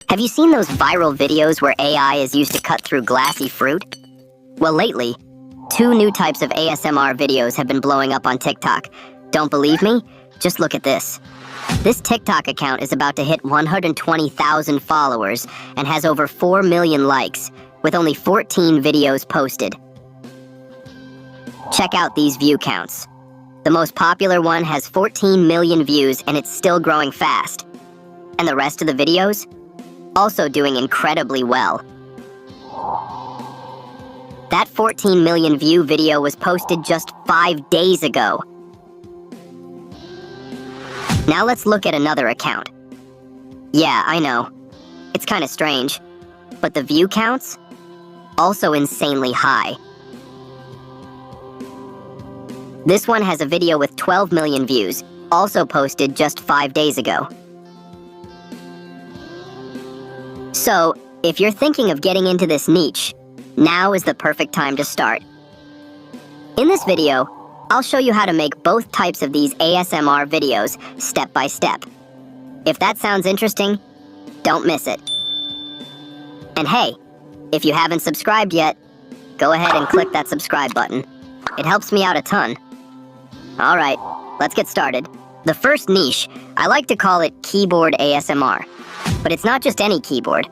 Have you seen those viral videos where AI is used to cut through glassy fruit? Well, lately, two new types of ASMR videos have been blowing up on TikTok. Don't believe me? Just look at this. This TikTok account is about to hit 120,000 followers and has over 4 million likes, with only 14 videos posted. Check out these view counts. The most popular one has 14 million views and it's still growing fast. And the rest of the videos? Also doing incredibly well. That 14 million view video was posted just 5 days ago. Now let's look at another account. Yeah, I know. It's kind of strange. But the view counts? Also insanely high. This one has a video with 12 million views, also posted just 5 days ago. So, if you're thinking of getting into this niche, now is the perfect time to start. In this video, I'll show you how to make both types of these ASMR videos step by step. If that sounds interesting, don't miss it. And hey, if you haven't subscribed yet, go ahead and click that subscribe button. It helps me out a ton. Alright, let's get started. The first niche, I like to call it keyboard ASMR. But it's not just any keyboard.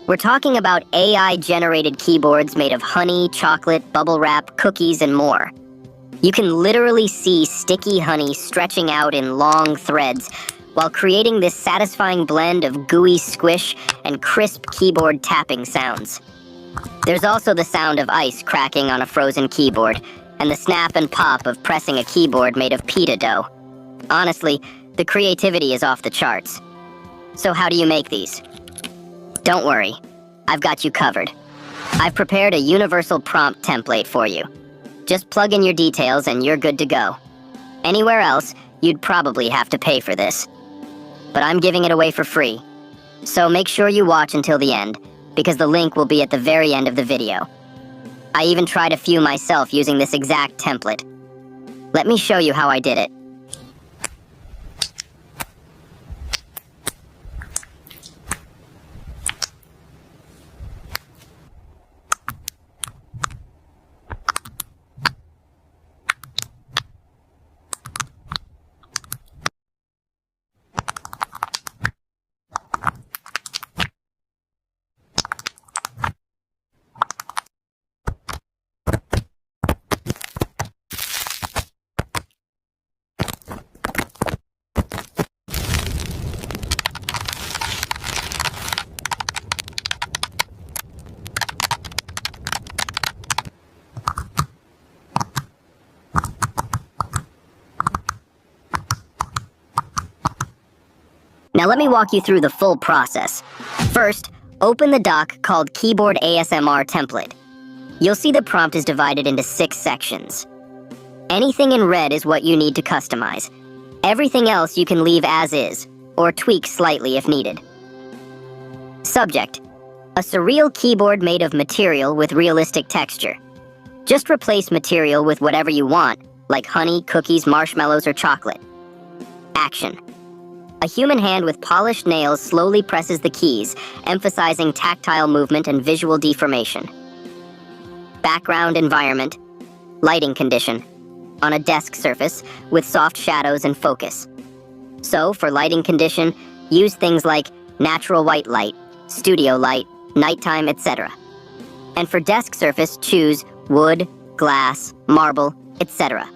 We're talking about AI-generated keyboards made of honey, chocolate, bubble wrap, cookies, and more. You can literally see sticky honey stretching out in long threads while creating this satisfying blend of gooey squish and crisp keyboard tapping sounds. There's also the sound of ice cracking on a frozen keyboard and the snap and pop of pressing a keyboard made of pita dough. Honestly, the creativity is off the charts. So how do you make these? Don't worry, I've got you covered. I've prepared a universal prompt template for you. Just plug in your details and you're good to go. Anywhere else, you'd probably have to pay for this. But I'm giving it away for free. So make sure you watch until the end, because the link will be at the very end of the video. I even tried a few myself using this exact template. Let me show you how I did it. Now let me walk you through the full process. First, open the doc called Keyboard ASMR Template. You'll see the prompt is divided into 6 sections. Anything in red is what you need to customize. Everything else you can leave as is, or tweak slightly if needed. Subject: a surreal keyboard made of material with realistic texture. Just replace material with whatever you want, like honey, cookies, marshmallows, or chocolate. Action: a human hand with polished nails slowly presses the keys, emphasizing tactile movement and visual deformation. Background environment: lighting condition, on a desk surface with soft shadows and focus. So, for lighting condition, use things like natural white light, studio light, nighttime, etc. And for desk surface, choose wood, glass, marble, etc.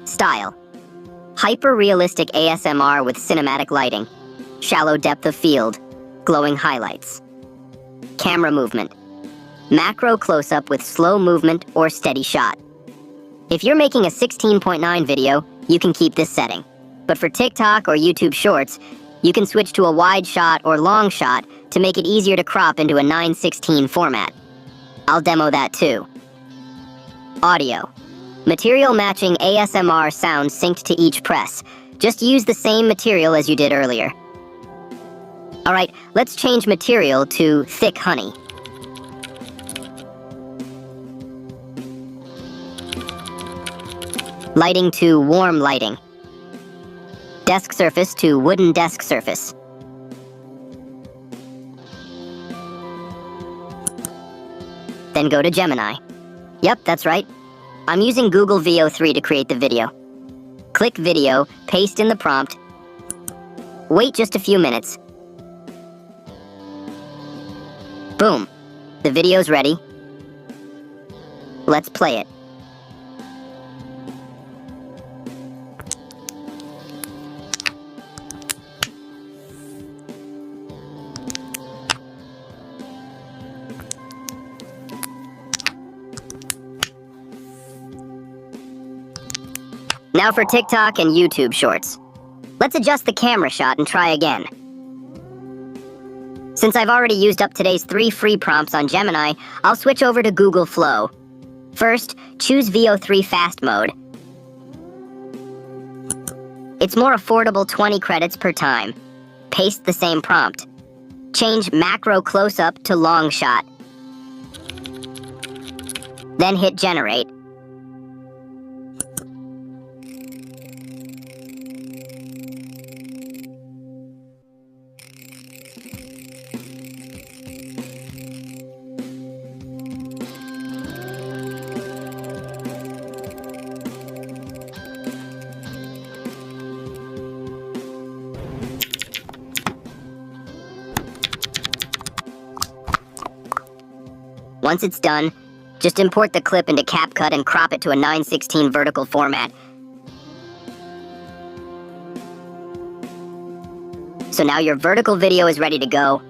Style: hyper-realistic ASMR with cinematic lighting, shallow depth of field, glowing highlights. Camera movement: macro close-up with slow movement or steady shot. If you're making a 16:9 video, you can keep this setting. But for TikTok or YouTube Shorts, you can switch to a wide shot or long shot to make it easier to crop into a 9:16 format. I'll demo that too. Audio: material matching ASMR sound synced to each press. Just use the same material as you did earlier. Alright, let's change material to thick honey. Lighting to warm lighting. Desk surface to wooden desk surface. Then go to Gemini. Yep, that's right. I'm using Google VEO3 to create the video. Click Video, paste in the prompt. Wait just a few minutes. Boom. The video's ready. Let's play it. Now for TikTok and YouTube Shorts. Let's adjust the camera shot and try again. Since I've already used up today's 3 free prompts on Gemini, I'll switch over to Google Flow. First, choose VEO3 Fast Mode. It's more affordable, 20 credits per time. Paste the same prompt. Change Macro Close-Up to Long Shot. Then hit Generate. Once it's done, just import the clip into CapCut and crop it to a 9:16 vertical format. So now your vertical video is ready to go.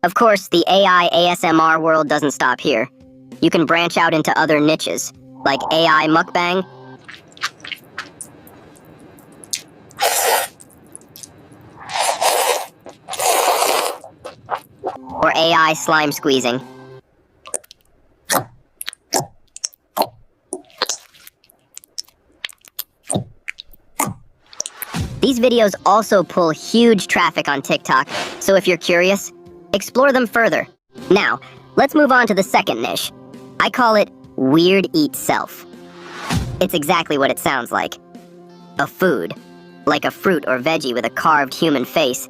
Of course, the AI ASMR world doesn't stop here. You can branch out into other niches, like AI mukbang, or AI slime squeezing. These videos also pull huge traffic on TikTok, so if you're curious, explore them further. Now, let's move on to the second niche. I call it Weird Eat Self. It's exactly what it sounds like. A food, like a fruit or veggie with a carved human face,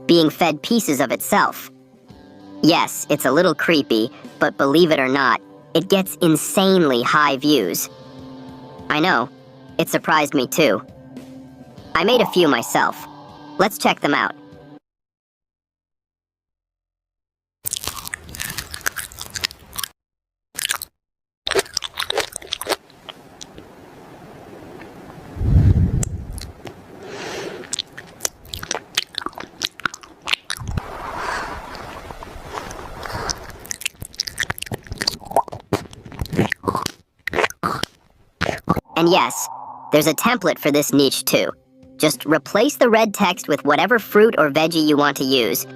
being fed pieces of itself. Yes, it's a little creepy, but believe it or not, it gets insanely high views. I know, it surprised me too. I made a few myself. Let's check them out. And yes, there's a template for this niche too. Just replace the red text with whatever fruit or veggie you want to use.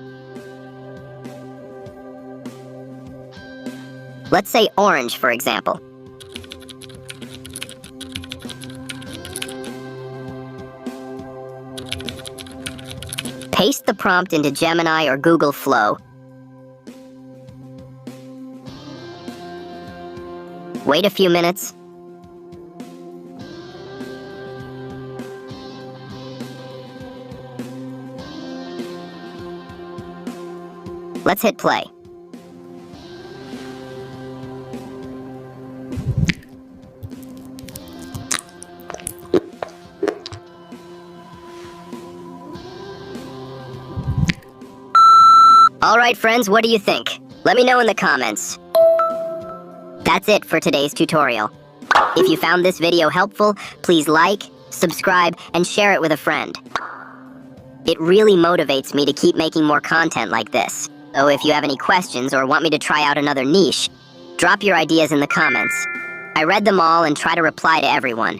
Let's say orange, for example. Paste the prompt into Gemini or Google Flow. Wait a few minutes. Let's hit play. Alright friends, what do you think? Let me know in the comments. That's it for today's tutorial. If you found this video helpful, please like, subscribe, and share it with a friend. It really motivates me to keep making more content like this. So if you have any questions or want me to try out another niche, drop your ideas in the comments. I read them all and try to reply to everyone.